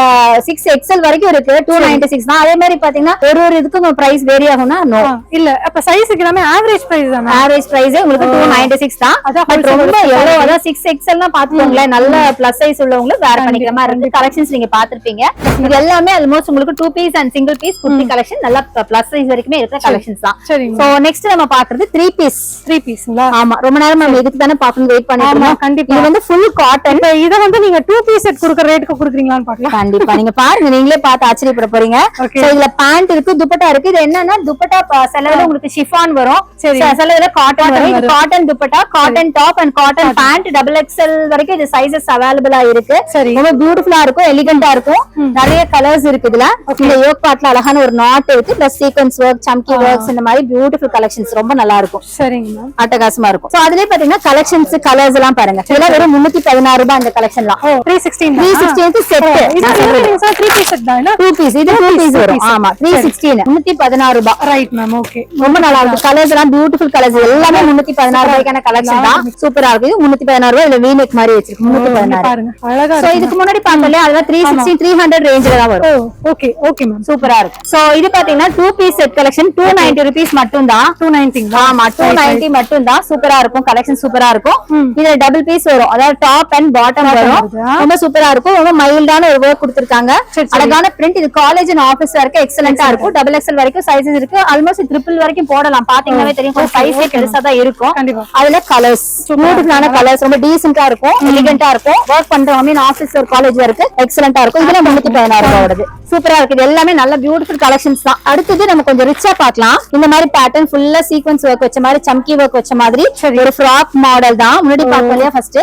6XL வரைக்கும் இருக்கு. 296 தான். அதே மாதிரி பாத்தீங்கன்னா ஒரு இதுக்கு பிரைஸ் வேரி ஆகும்னா நோ இல்ல. அப்ப சைஸ்க்கு எல்லாமே ஆவரேஜ் பிரைஸ் தான். ஆவரேஜ் பிரைஸ் உங்களுக்கு 296 தான். பட் ரொம்ப எவ்வளவு அதான் 6XL னா பாத்துக்கோங்களேன். நல்ல பிளஸ் சைஸ் உள்ளவங்க வேர் பண்ணிக்கிற மாதிரி இருக்கு. கலெக்ஷன்ஸ் நீங்க பாத்திருப்பீங்க. இது எல்லாமே ஆல்மோஸ்ட் உங்களுக்கு 2 piece and single piece kurti collection. நல்ல பிளஸ் சைஸ் வரைக்குமே இருக்கிற கலெக்ஷன்ஸ் தான். சோ நெக்ஸ்ட் நம்ம பாக்குறது 3 பீஸ். 3 பீஸ்ங்களா? ஆமா, ரொம்ப நேரம் நம்ம இதுக்கு தானே பாக்கணும், வெயிட் பண்ணிருக்கோம். கண்டிப்பா. இது வந்து ஃபுல் காட்டன். இத வந்து நீங்க 2 பீஸ் செட் குடுக்குற ரேட்டுக்கு குடுக்குறீங்களான்னு பார்க்கலாம். கண்டிப்பா நீங்க பாருங்க, நீங்களே பார்த்து ஆச்சரியப்பட போறீங்க. சோ இதுல பேண்ட் இருக்கு, துப்பட்டா இருக்கு. இது என்னன்னா துப்பட்டா சிலதுல உங்களுக்கு ஷிஃபான் வரும், சிலதுல காட்டன் வரும். இது cotton dupatta, cotton top and cotton pant. Double XL வரைக்கும் இது சைஸஸ் அவைலபிளா இருக்கு. ரொம்ப பியூட்டிஃபுல்லா இருக்கும், எலிகண்டா இருக்கும். நிறைய கலர்ஸ் இருக்கு இதுல. இந்த யோக் பார்ட்ல அழகான ஒரு நாட் இருக்கு, பிளஸ் சீக்வென்ஸ் ஒர்க், சம்கி ஒர்க்ஸ், இந்த மாதிரி பியூட்டிஃபுல் கலெக்ஷன்ஸ் ரொம்ப நல்லா இருக்கும். சரிங்க, அட்டகாசமா இருக்கும். சோ அதுலயே பாத்தீங்கன்னா கலெக்ஷன்ஸ் கலர்ஸ் எல்லாம் பாருங்க. இதெல்லாம் வெறும் 316 ரூபாய் இந்த கலெக்ஷன்லாம். 316 செட். இது 3 பீஸ் செட் தான். 2 பீஸ். இது 2 பீஸ் வரும். ஆமா, 316 316 ரூபாய். Right ma'am. ஓகே. ரொம்ப நல்லா இருக்கு. கலர்ஸ் எல்லாம் பியூட்டிஃபுல் கலர்ஸ். எல்லாமே 316 ரூபாய்க்கான கலெக்ஷன் தான். சூப்பரா இருக்கு. 316 ரூபாய். இதுல V-neck மாதிரி வச்சிருக்கு. 316 பாருங்க, அழகா சோ இதுக்கு முன்னாடி பார்த்தல அதுல 360 300 ரேஞ்சில தான் வரும். ஓகே ஓகே மேம், சூப்பரா இருக்கு. சோ இது பாத்தீங்கன்னா 2 பீஸ் செட் கலெக்ஷன் 290 rupees மட்டும் தான். 290. ஆமா, 290 மட்டும் தான். சூப்பரா இருக்கும். கலெக்ஷன் சூப்பரா இருக்கும். இதுல டபுள் பீஸ் வரும், அதாவது டாப் அண்ட் பாட்டம் வரும். ரொம்ப சூப்பரா இருக்கும். ரொம்ப மைல்டான ஒரு வர்க் கொடுத்திருக்காங்க. அழகான பிரிண்ட். இது காலேஜ் அண்ட் ஆபீஸ் வரைக்கும் எக்ஸலென்ட்டா இருக்கும். டபுள் XL வரைக்கும் சைஸஸ் இருக்கு. ஆல்மோஸ்ட் ட்ரிபிள் வரைக்கும் போடலாம். பாத்தீங்கன்னாவே தெரியும், கொஞ்சம் சைஸே பெருசா தான் இருக்கும். அதுல கலர்ஸ் பியூட்டிஃபுல்லான கலர்ஸ், ரொம்ப டீசென்ட்டா இருக்கும், எலிகண்டா இருக்கும். வர்க் பண்றவங்க ஆபீஸ் ஒரு காலேஜ்ல இருக்கு, எக்ஸலென்ட்டா இருக்கும். இதுல 316 ரூபாயோடது சூப்பரா இருக்கு. இது எல்லாமே நல்ல பியூட்டிஃபுல் கலெக்ஷன்ஸ் தான். அடுத்தது நம்ம கொஞ்சம் ரிச்சா பார்க்கலாம். இந்த மாதிரி பேட்டர்ன் ஃபுல்லா சீக்வென்ஸ் ஒர்க் வச்ச மாதிரி, சம்கி ஒர்க் வச்ச மாதிரி ஒரு ஃப்ராக் மாடல் தான். முன்னாடி பார்த்தோம் ஃபர்ஸ்ட்.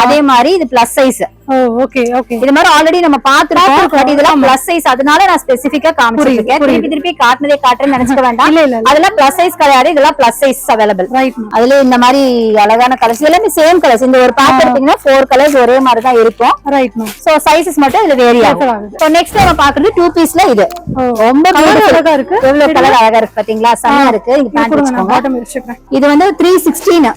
அதே மாதிரி இது பிளஸ் சைஸ். Okay okay. இது மாதிரி ஆல்ரெடி நம்ம பாத்துறோம். பட் இதெல்லாம் பிளஸ் சைஸ், அதனால நான் ஸ்பெசிஃபிக்கா காமிச்சிருக்கேன். திருப்பி காட்டுனதே காட்டுறேன்னு நினைச்சுக்க வேண்டாம். அதெல்லாம் பிளஸ் சைஸ் கிடையாது, இதெல்லாம் பிளஸ் சைஸ் அவைலபிள். அதுல இந்த மாதிரி அழகான கலர்ஸ் எல்லாமே சேம் கலர்ஸ். இந்த ஒரு பேக் எடுத்தீங்கன்னா 4 கலர்ஸ் ஒரே மாதிரி தான் இருக்கும். ரைட். சோ சைஸஸ் மட்டும் இதுல வேரி ஆகும். சோ நெக்ஸ்ட் நம்ம பாக்குறது 2 பீஸ்ல இது ரொம்ப அழகா இருக்கு. எவ்வளவு கலர் அழகா இருக்கு பாத்தீங்களா? செமையா இருக்கு. இங்க பேண்ட் வச்சுக்கோங்க. இது வந்து 316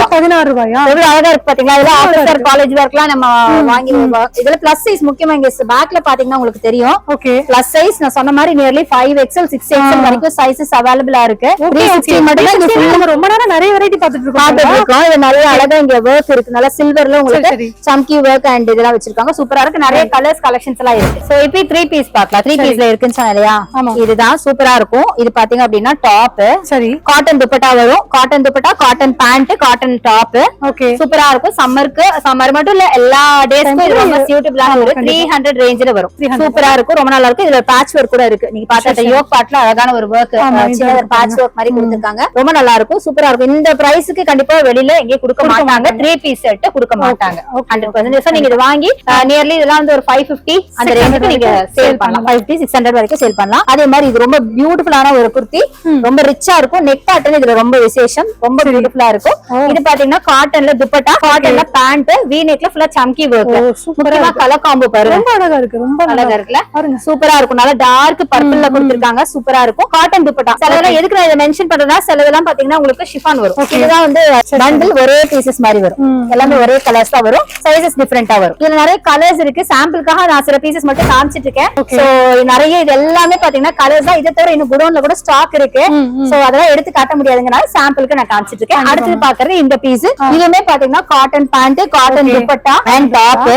16 ரூபாயா? எவ்வளவு அழகா இருக்கு பாத்தீங்களா? இதுல ஆபீசர் காலேஜ் ஒர்க்லாம் நம்ம வாங்கி. இதுல பிளஸ் சைஸ் முக்கியமா இங்க பேக்ல பாத்தீங்கன்னா உங்களுக்கு தெரியும். ஓகே. பிளஸ் சைஸ் நான் சொன்ன மாதிரி நியர்லி 5XL 6XL வரைக்கும் சைஸஸ் அவைலபிளா இருக்கு. 360 மட்டும் தான். நம்ம ரொம்ப நேரம் நிறைய வெரைட்டி பாத்துட்டு இருக்கோம். இது நிறைய அழகா இங்க வர்க் இருக்கு. நல்ல சில்வர்ல உங்களுக்கு சம்கி வர்க் அண்ட் இதெல்லாம் வச்சிருக்காங்க. சூப்பரா இருக்கு. நிறைய கலர்ஸ் கலெக்ஷன்ஸ் எல்லாம் இருக்கு. சோ இப்போ 3 பீஸ் பார்க்கலாம். 3 பீஸ்ல இருக்குன்னு சொன்னலையா? இதுதான் சூப்பரா இருக்கும். இது பாத்தீங்க அப்படின்னா டாப். சரி. காட்டன் துப்பட்டா வரும். Cotton dupatta, cotton pant, cotton top. Okay. சூப்பரா இருக்கும். சம்மருக்கு, சம்மர் மட்டும் இல்ல எல்லா டேஸ்க்கும் இது ரொம்ப சூட்டபிளான ஒரு 300 ரேஞ்சில வரும். சூப்பரா இருக்கும். ரொம்ப நல்லா இருக்கும். இதுல பேட்ச் ஒர்க் கூட இருக்கு. நீங்க பார்த்தா யோக் பார்ட்ல அழகான ஒரு வர்க், சின்ன ஒரு பேட்ச் ஒர்க் மாதிரி கொடுத்திருக்காங்க. ரொம்ப நல்லா இருக்கும். சூப்பரா இருக்கும். இந்த பிரைஸ்க்கு கண்டிப்பா வெளியில எங்கே கொடுக்க மாட்டாங்க. 3 பீஸ் செட் கொடுக்க மாட்டாங்க. 100% நீங்க இது வாங்கி நியர்லி இதெல்லாம் வந்து ஒரு 550 அந்த ரேஞ்சுக்கு நீங்க சேல் பண்ணலாம். 550 600 வரைக்கும் சேல் பண்ணலாம். அதே மாதிரி இது ரொம்ப பியூட்டிஃபுல்லான ஒரு குர்த்தி. ரொம்ப ரிச்சா இருக்கும். நெக் பேட்டர்ன் இதுல ரொம்ப விசேஷம். ரொம்ப பியூட்டிஃபுல்லா இருக்கும். இது பாத்தீங்கன்னா காட்டன்ல துப்பட்டா, காட்டன்ல பேண்ட், V-neckல ஃபுல்லா சம்கி வர்க். சூப்பரா கலர் காம்போ பாருங்க. ரொம்ப அழகா இருக்கு. ரொம்ப அழகா இருக்குல? சூப்பரா இருக்கும். நல்ல டார்க் பர்பிள்ல கொடுத்திருக்காங்க. சூப்பரா இருக்கும். காட்டன் துப்பட்டா. சிலதெல்லாம் எதுக்கு நான் இத மென்ஷன் பண்றேன்னா, சிலதெல்லாம் பாத்தீங்கன்னா உங்களுக்கு ஷிஃபான் வரும். இதுதான் வந்து பண்டில் ஒரே பீசஸ் மாதிரி வரும். எல்லாமே ஒரே கலர்ஸ் தான் வரும். சைஸஸ் டிஃபரெண்டா வரும். இதுல நிறைய கலர்ஸ் இருக்கு. சாம்பிளுக்காக நான் சில பீசஸ் மட்டும் காமிச்சிட்டு இருக்கேன். சோ நிறைய இது எல்லாமே பாத்தீங்கன்னா கலர்ஸ் தான். இதை தவிர இன்னும் குடோன்ல கூட ஸ்டாக் இருக்கு. சோ அதெல்லாம் எடுத்து காட்ட முடியாதுங்கனால சாம்பிளுக்கு நான் காமிச்சிட்டு இருக்கேன். அடுத்து பாக்குறது இந்த பீஸ். இதுவுமே பாத்தீங்கன்னா cotton pant, cotton dupatta, dupatta and top.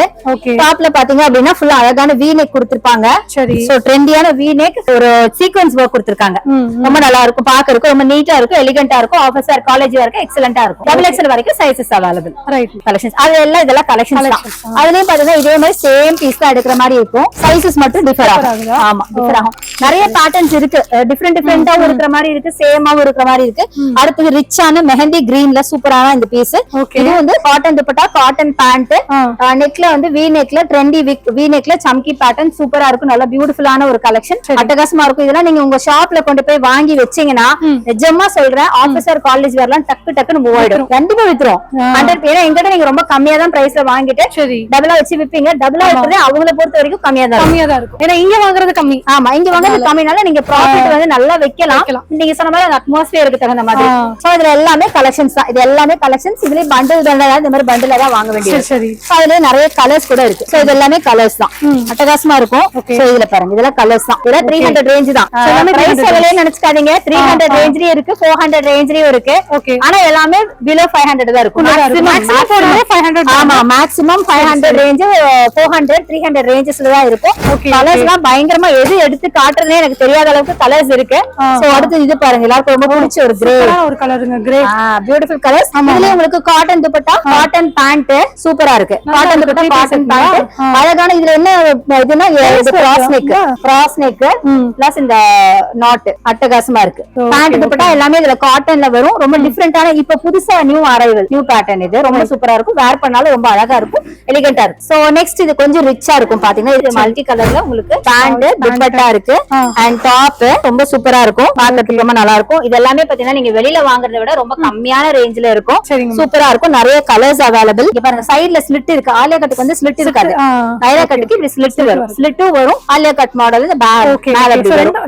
டாப்ல பாத்தீங்க அப்படின்னா ஃபுல்லா அழகான வி நெக் கொடுத்திருப்பாங்க. சரி. சோ ட்ரெண்டியான வி நெக், ஒரு சீக்வென்ஸ் ஒர்க் கொடுத்திருக்காங்க. ரொம்ப நல்லா இருக்கும், பாக்குறதுக்கு ரொம்ப நீட்டா இருக்கும், எலிகண்டா இருக்கும், ஆபீசர் காலேஜ் வரைக்கும் எக்ஸலண்டா இருக்கும். டபுள் எக்ஸ்எல் வரைக்கும் சைஸஸ் அவைலபிள். கலெக்ஷன்ஸ் அது எல்லாம் இதெல்லாம் கலெக்ஷன்ஸ் தான். அதுலயும் பாத்தீங்கன்னா இதே மாதிரி சேம் பீஸ் தான் எடுக்கிற மாதிரி இருக்கும். சைஸஸ் மட்டும் டிஃபர் ஆகும். ஆமா, டிஃபர் ஆகும். நிறைய பேட்டர்ன்ஸ் இருக்கு, டிஃபரெண்டாவும் இருக்கிற மாதிரி இருக்கு, சேமாவும் இருக்கிற மாதிரி இருக்கு. அடுத்தது ரிச்சான மெஹந்தி கிரீன்ல சூப்பரான இந்த பீஸ். இது வந்து காட்டன் துப்பட்டா, காட்டன் பேண்ட், நெக்ல வந்து வி நெக்ல ட்ரெண்டி வி நெக்ல சம்கி பேட்டர்ன் சூப்பரா இருக்கும். நல்ல பியூட்டிஃபுல்லான ஒரு கலெக்ஷன், அட்டகாசமா இருக்கும். இதெல்லாம் நீங்க உங்க ஷாப்ல கொண்டு போய் வாங்கி வச்சீங்கன்னா நிஜமா சொல்றேன், ஆபீசர் காலேஜ் வேர்லாம் டக்குன்னு மூவ் ஆயிடும், கண்டிப்பா வித்துரும். 100. ஏன்னா எங்கிட்ட நீங்க ரொம்ப கம்மியா தான் பிரைஸ்ல வாங்கிட்டு டபுளா வச்சு விப்பீங்க. டபுளா விற்றது அவங்கள பொறுத்த வரைக்கும் கம்மியா தான் இருக்கும். ஏன்னா இங்க வாங்குறது கம்மி. ஆமா, இங்க வாங்குறது கம்மினால நீங்க ப்ராஃபிட் வந்து நல்லா வைக்கலாம். நீங்க சொன்ன மாதிரி அந்த அட்மாஸ்பியருக்கு தகுந்த மாதிரி. சோ இதுல எல்லாமே கலெக்ஷன்ஸ் தான். இது எல்லாமே கலெக்ஷன்ஸ். இதுலயே பண்டில் இந்த மாதிரி பண்டில் தான் வாங்க வேண்டியது. சரி. அதுல நிறைய கலர்ஸ் கூட இருக்கு. சோ இது எல்லாமே கலர்ஸ் தான், அட்டகாசமா இருக்கும். சோ இதுல பாருங்க, இதெல்லாம் கலர்ஸ் தான். இதெல்லாம் 300 ரேஞ்ச் தான். பிரைஸ் எவ்வளவு நினைச்சுக்காதீங்க, 300 ரேஞ்ச்லயும் இருக்கு, 400 ரேஞ்ச்லயும் இருக்கு. ஆனா எல்லாமே பிலோ 500 தான் இருக்கும். ஆமா, மேக்ஸிமம் 500 ரேஞ்ச், 400, 300 ரேஞ்சஸ்ல தான் இருக்கும். கலர்ஸ் எல்லாம் பயங்கரமா எது எடுத்து காட்டுறதுனே எனக்கு தெரியாத அளவுக்கு கலர்ஸ் இருக்கு. சோ அடுத்து இது பாருங்க, எல்லாருக்கும் ரொம்ப பிடிச்ச ஒரு கிரே ஒரு கலருங்க. Grey beautiful colours. இதுலயே உங்களுக்கு காட்டன் துப்பட்டா, காட்டன் பேண்ட் சூப்பரா இருக்கு. காட்டன் துப்பட்டா, காட்டன் பேண்ட் அழகான. இதுல என்ன இதுன்னா கிராஸ் நெக் பிளஸ் இந்த நாட் அட்டகாசமா இருக்கு. பேண்ட் துப்பட்டா எல்லாமே இதுல காட்டன்ல வரும். ரொம்ப டிஃபரெண்டான, இப்ப புதுசா நியூ அரைவல், நியூ பேட்டர்ன். இது ரொம்ப சூப்பரா இருக்கும், வேர் பண்ணாலும் ரொம்ப அழகா இருக்கும், எலிகண்டா இருக்கும். சோ நெக்ஸ்ட் இது கொஞ்சம் ரிச்சா இருக்கும். பாத்தீங்கன்னா இது மல்டி கலர்ல உங்களுக்கு பேண்ட் துப்பட்டா இருக்கு அண்ட் டாப் ரொம்ப சூப்பரா இருக்கும், பார்க்கிறதுக்கு ரொம்ப நல்லா இருக்கும். இது எல்லாமே பாத்தீங்கன்னா நீங்க வெளியில வாங்குறதை விட ரொம்ப கம்மியான ரேஞ்ச்ல இருக்கும், சூப்பரா இருக்கும். நிறைய கலர்ஸ் அவைலபிள். இங்க பாருங்க, சைடுல ஸ்லிட் இருக்கு. ஆலியா கட்டுக்கு வந்து ஸ்லிட் இருக்காது, நைரா கட்டுக்கு இப்படி ஸ்லிட் வரும். ஸ்லிட்டும் வரும், ஆலியா கட் மாடல்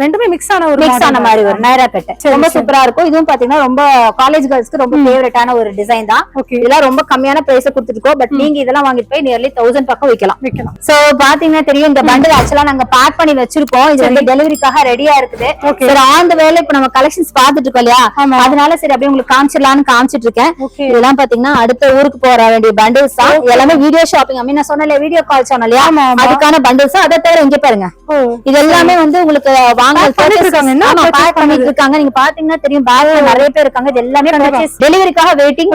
ரெண்டுமே மிக்ஸ் ஆன மாதிரி வரும். நைரா கட் ரொம்ப சூப்பரா இருக்கும். இதுவும் பாத்தீங்கன்னா ரொம்ப காலேஜ் கேர்ள்ஸ்க்கு ரொம்ப ஃபேவரட்டான ஒரு டிசைன் தான். இதெல்லாம் ரொம்ப கம்மியான பிரைஸ் கொடுத்துருக்கோம். பட் நீங்க இதெல்லாம் வாங்கிட்டு போய் நியர்லி 1000 பக்கம் விக்கலாம். சோ பாத்தீங்கன்னா தெரியும், இந்த பண்டில் ஆக்சுவலா நாங்க பேக் பண்ணி வச்சிருக்கோம். இது வந்து டெலிவரிக்காக ரெடியா இருக்குது. சரி, ஆன் த வேல இப்ப நம்ம கலெக்ஷன்ஸ் பாத்துட்டு இருக்கோம் இல்லையா, அதனால சரி அப்படியே உங்களுக்கு காமிச்சிடலாம்னு காமிச்சிட்டு இருக்கேன். இதெல்லாம் பாத்தீங்கன்னா அடுத்த ஊருக்கு போற வேண்டிய பண்டில்ஸ் தான். எல்லாமே வீடியோ ஷாப்பிங், ஐ மீன் நான் சொன்னல வீடியோ கால் சொன்னேன் இல்லையா, அதுக்கான பண்டில்ஸ். அதை தவிர இங்க பாருங்க, இது எல்லாமே வந்து உங்களுக்கு வாங்க பேக் பண்ணிட்டு இருக்காங்க. நீங்க பாத்தீங்கன்னா தெரியும், பேக்ல நிறைய பேர் இருக்காங்க. இது எல்லாமே டெலிவரிக்காக வெயிட்டிங்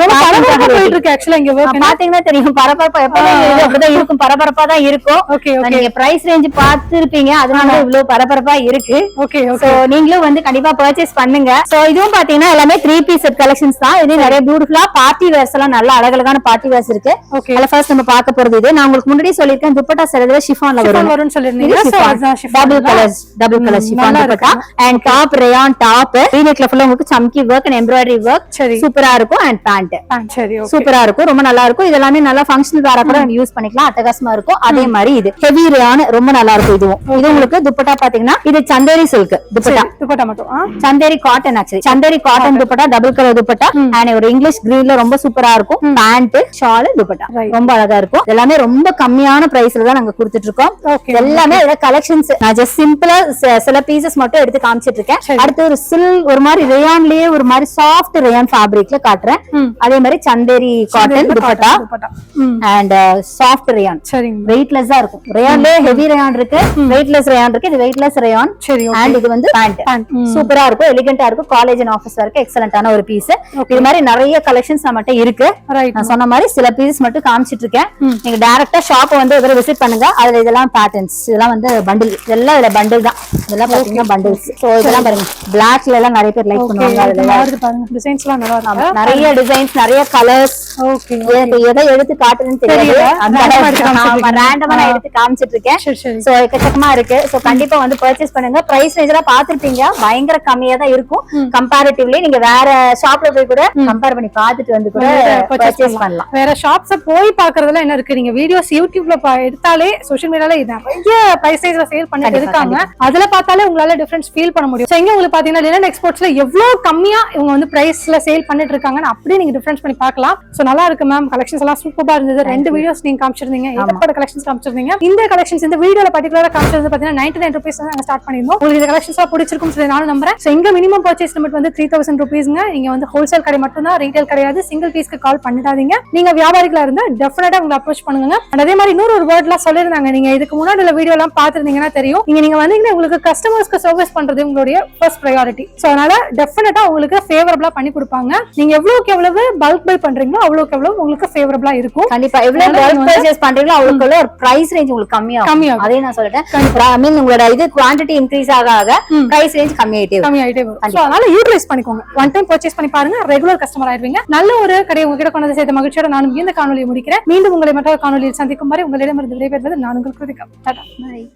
ஆக்சுவலா இங்க பாத்தீங்கன்னா தெரியும், பரபரப்பா எப்பதான் இருக்கும், பரபரப்பா தான் இருக்கும். நீங்க பிரைஸ் ரேஞ்ச் பாத்துருப்பீங்க, அதனால இவ்வளவு பரபரப்பா இருக்கு. நீங்களும் வந்து கண்டிப்பா பர்ச்சேஸ் பண்ணுங்க. சோ இதுவும் பாத்தீங்கன்னா எல்லாமே 3 பீஸ் செட் கலெக்ஷன்ஸ் தான். இது நிறைய பியூட்டிஃபுல்லா பார்ட்டி வேர்ஸ் எல்லாம் நல்ல அழகழகான பார்ட்டி வேர்ஸ் இருக்கு. அதுல ஃபர்ஸ்ட் நம்ம பார்க்க போறது இது. நான் உங்களுக்கு முன்னாடி சொல்லிருக்கேன், துப்பட்டா சிலதுல ஷிஃபான்ல வரும்னு சொல்லிருந்தீங்க. Double colour chiffon dupatta and top rayon top. வீனெக்ல ஃபுல்லா உங்களுக்கு சம்கி வர்க் அண்ட் எம்ப்ராய்டரி வர்க் சூப்பரா இருக்கும். அண்ட் பேண்ட் சூப்பரா இருக்கும், ரொம்ப நல்லா இருக்கும். இதெல்லாமே நல்லா ஃபங்க்ஷனல் வேற கூட யூஸ் பண்ணிக்கலாம், அட்டகாசமா இருக்கும். அதே மாதிரி இது ஹெவி ரேயான் ரொம்ப நல்லா இருக்கும். இதுவும் இது உங்களுக்கு துப்பட்டா பாத்தீங்கன்னா இது சந்தேரி சில்க் துப்பட்டா மட்டும், Chanderi cotton. Actually Chanderi cotton dupatta, double colour dupatta and ஒரு இங்கிலீஷ் கிரீன்ல ரொம்ப சூப்பரா இருக்கும். பேண்ட் ஷால் துப்பட்டா ரொம்ப அழகா இருக்கும். எல்லாமே ரொம்ப கம்மியான பிரைஸ்ல தான் நாங்க கொடுத்துட்டு இருக்கோம். எல்லாமே கலெக்ஷன்ஸ் நான் ஜஸ்ட் சிம்பிளா சில பீசஸ் மட்டும் எடுத்து காமிச்சிட்டு இருக்கேன். அடுத்து ஒரு ஒரு மாதிரி ரேயான்லயே ஒரு மாதிரி சாஃப்ட் ரேயான் ஃபேப்ரிக்ல காட்டுறேன். அதே மாதிரி Chanderi cotton dupatta and soft rayon, வெயிட்லெஸ்ஸா இருக்கும். ரேயான்லயே ஹெவி ரேயான் இருக்கு, வெயிட்லெஸ் ரேயான் இருக்கு. இது வெயிட்லெஸ் ரேயான் அண்ட் இது வந்து பேண்ட் சூப்பரா இருக்கும், எலிகண்டா இருக்கும். காலேஜ் அண்ட் ஆபீஸ் வரைக்கும் எக்ஸலண்டான ஒரு பீஸ். இது மாதிரி நிறைய கலெக்ஷன்ஸ் நம்மகிட்ட இருக்கு. நான் சொன்ன மாதிரி சில பீஸ் மட்டும் காமிச்சிட்டு இருக்கேன். நீங்க டைரக்டா ஷாப் வந்து விசிட் பண்ணுங்க. அதுல இதெல்லாம் பேட்டர்ன்ஸ், இதெல்லாம் வந்து பண்டில், இதெல்லாம் இதுல பண்டில் தான். இதெல்லாம் பாத்தீங்கன்னா பண்டில்ஸ். சோ இதெல்லாம் பாருங்க, பிளாக்ல எல்லாம் நிறைய பேர் லைக் பண்ணுவாங்க. நிறைய டிசைன்ஸ், நிறைய கலர்ஸ். எதை எடுத்து காட்டுறதுன்னு தெரியாது, ரேண்டமா நான் எடுத்து காமிச்சிட்டு இருக்கேன். சோ எக்கச்சக்கமா இருக்கு. சோ கண்டிப்பா வந்து பர்ச்சேஸ் பண்ணுங்க. பிரைஸ் ரேஞ்ச் எல்லாம் பாத்துருப்பீங்க, பயங்கர கம்மியா தான் இருக்கும். கம்பேரிட்டிவ்லி நீங்க வேற ஷாப்ல போய் கூட கம்பேர் பண்ணி பாத்துட்டு வந்து கூட பர்ச்சேஸ் பண்ணலாம். வேற ஷாப்ஸ் போய் பாக்குறதுல என்ன இருக்கு, நீங்க வீடியோஸ் யூடியூப்ல எடுத்தாலே சோஷியல் மீடியால நிறைய பிரைஸ் ரேஞ்ச்ல சேல் பண்ணிட்டு இருக்காங்க. அதுல பார்த்தாலே உங்களால டிஃபரன்ஸ் ஃபீல் பண்ண முடியும். இங்க உங்களுக்கு பாத்தீங்கன்னா லினன் எக்ஸ்போர்ட்ஸ்ல எவ்வளவு கம்மியா இவங்க வந்து பிரைஸ்ல சேல் பண்ணிட்டு இருக்காங்கன்னு அப்படியே நீங்க டிஃபரன்ஸ் பண்ணி பார்க்கலாம். சோ நல்லா இருக்கு மேம், கலெக்ஷன்ஸ் எல்லாம் சூப்பரா இருந்தது. 2 வீடியோஸ் நீங்க காமிச்சிருந்தீங்க, ஏகப்பட்ட கலெக்ஷன்ஸ் காமிச்சிருந்தீங்க. இந்த கலெக்ஷன்ஸ் இந்த வீடியோல பர்టిక్యులரா காமிச்சிருந்தது பாத்தீங்கன்னா 99 ரூபீஸ் நாங்க ஸ்டார்ட் பண்ணிருந்தோம். உங்களுக்கு இந்த கலெக்ஷன்ஸ் பிடிச்சிருக்கும் சொல்லி நான் நம்புறேன். சோ இங்க மினிமம் பர்ச்சேஸ் லிமிட் வந்து 3000 ரூபீஸ்ங்க. நீங்க வந்து ஹோல்சேல் கடை மட்டும் தான், ரீட்டைல் கிடையாது. சிங்கிள் பீஸ்க்கு கால் பண்ணிடாதீங்க. நீங்க வியாபாரிகளா இருந்தா டெஃபினட்டா உங்களை அப்ரோச் பண்ணுங்க. அதே மாதிரி இன்னொரு ஒரு வேர்ட் எல்லாம் சொல்லிருந்தாங்க, நீங்க இதுக்கு முன்னாடி உள்ள வீடியோ எல்லாம் பாத்துருந்தீங்கன்னா தெரியும், நீங்க வந்தீங்கன்னா உங்களுக்கு கஸ்டமர்ஸ்க்கு சர்வீஸ் பண்றது உங்களுடைய ஃபர்ஸ்ட் ப்ரையாரிட்டி. சோ அதனால டெஃபினட்டா உங்களுக்கு ஃபேவரபிளா பண்ணி கொடுப்பாங்க. நீங்க எவ்வளவுக்கு எவ்வளவு பல்க் பை பண்றீங்களோ அவ்வளவுக்கு எவ்வளவு உங்களுக்கு ஃபேவரபிளா இருக்கும். கண்டிப்பா எவ்வளவு பல்க் பர்ச்சேஸ் பண்றீங்களோ அவ்வளவுக்கு ஒரு பிரைஸ் ரேஞ்ச் உங்களுக்கு கம்மியாகும். அதே நான் சொல்லிட்டேன், ஐ மீன் உங்களோட இது குவாண்டிட்டி இன்க்ரீஸ் ஆக பிரைஸ் ரேஞ்ச் கம்மியாயிட்டே வரும். சோ அதனால யூட்டிலைஸ் பண்ணிக்கோங்க. ஒன் டைம் பர்ச்சேஸ் பண்ணி பாருங்க, ரெகுலர் கஸ்டமர் ஆயிருவீங்க. நல்ல ஒரு கடை உங்ககிட்ட கொண்டு வந்து சேர்த்த மகிழ்ச்சியோட நானும் இந்த காணொலியை முடிக்கிறேன். மீண்டும் உங்களை மற்றொரு காணொலியில் சந்திக்கும் வரை உங்களிடமிருந்து விடைபெறுவது நான் உங்கள் கிருத்திகா. டாடா. Bye.